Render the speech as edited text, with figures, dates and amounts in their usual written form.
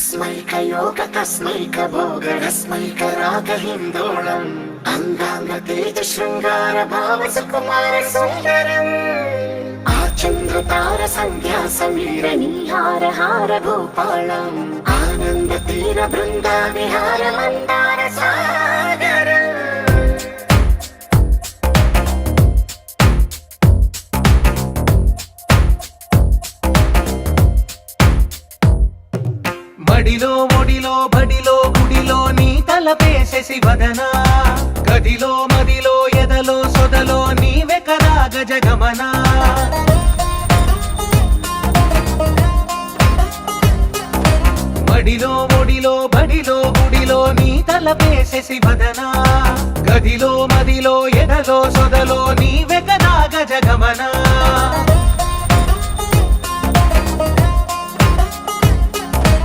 तस्मैक भोगरस्मैक रागहिन्दोळम् अङ्गाङ्गतेज शृङ्गार भाव सुकुमार सुन्दरम् आचन्द्रतार सन्ध्या समीर नीहार हार भूपालम् आनन्द तीर बृन्दा विहार मन्दार सागरम् మడిలో ఒడిలో బడిలో గుడిలో నీ తలపేసేసి వదనా గదిలో మదిలో ఎదలో సొదలో నీవే కదా గజగమనా మడిలో ఒడిలో బడిలో గుడిలో నీ తలపేసేసి వదనా గదిలో మదిలో ఎదలో సొదలో నీవే కదా గజగమనా